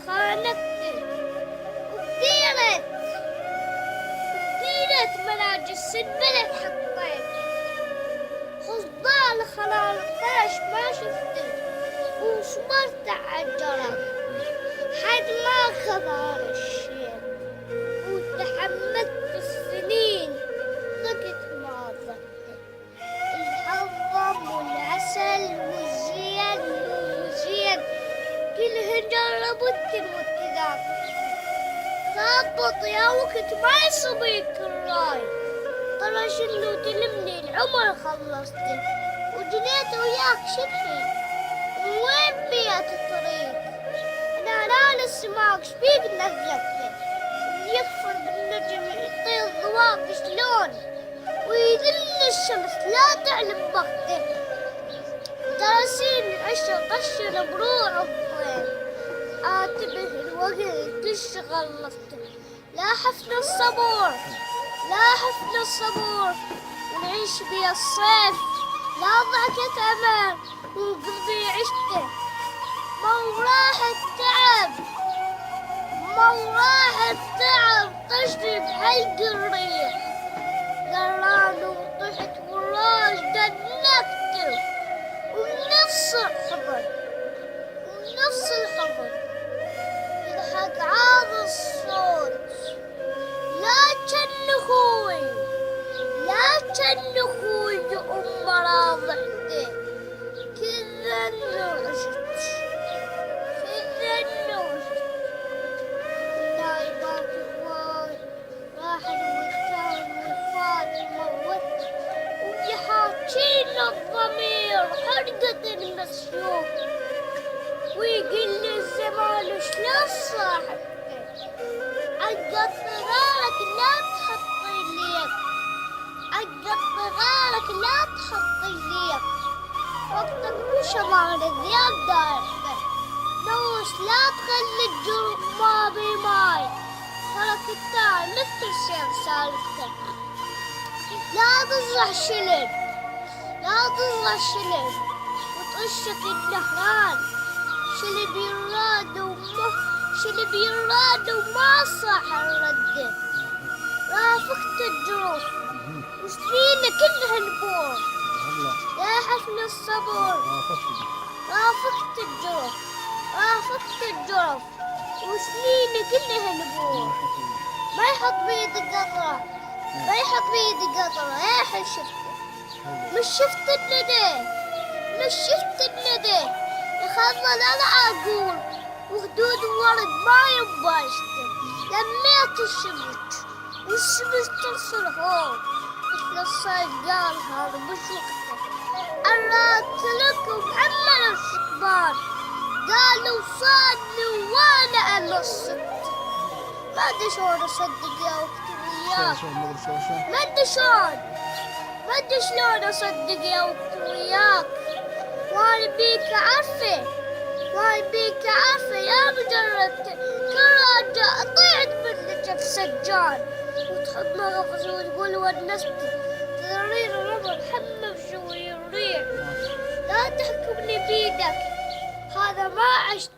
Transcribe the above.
خانقت وديرت ملاجس البلد حطيت خصبان خلالك ما شفته وصبرت عالجرى حد ما خضار الشيء وتحملت السنين ضقت ما ضقت الحظم والعسل والزين والزين كلهن جربت المتذاك خبط يا وقت ما يصبيك الراي ترى شنو تلمني العمر خلصت وجنيت وياك شبحي وين بيت الطريق انا لا السماك شبيك نزلت يكفر بالنجم يطير ضواك شلون ويذل الشمس لا تعلم بخته درسين عشر طشر بروع الطير آتبه الوقت تشغل لفته لا حفن الصبور لا حفن الصبور ونعيش بيا الصيف لا ضحكة أمان ونقضي عشته موراح التعب موراح التعب تشري بحلق الريح قران وطحت والراج دنكته ونفس الحضن ونفس الحضن يضحك عاض الصوت لا كان اخوي لا كان اخوي لأم راضعته كذا نعشت كذا نعشت نايبات هواي راح الوتان والفات موت ويحاكينا الضمير حرقة المسيوف ويقول لي الزمان شلون صاحبته أقطرالك لا تحطي ليك أقطرالك لا تحطي ليك وقتك مش أمان الذياب دايرته نوش لا تخلي الجروح ما بي ماي ترك التاي مثل الشيخ سالفته لا تزرع شلل لا تزرع شلل وتقشك النهران شلي بيراد وما صح الرده رافقت الجروح وسنينه كلها نبور يا حسن الصبر رافقت الجروح وسنينه كلها نبور ما يحط بيدي قطرة ما يحط بيدي قطرة يا حل شفته مش شفت الندى يخضل انا اقول وخدود ورد ما يباشته لميت الشمس والشمس ترسل هون مثل الصيد قال هذا مش وقته قررت لك ومحمل الشكبان قالوا صادني وانا امصت ما ادري شلون اصدق يا وقت وياك ما ادري شلون اصدق يا وقت وياك وانا بيك عافية يا مجرد كراجة طيعت مثلك سجان وتحط مغفز وتقول ونستي تضرير الربع حمم شوي الريح لا تحكمني بيدك هذا ما عشت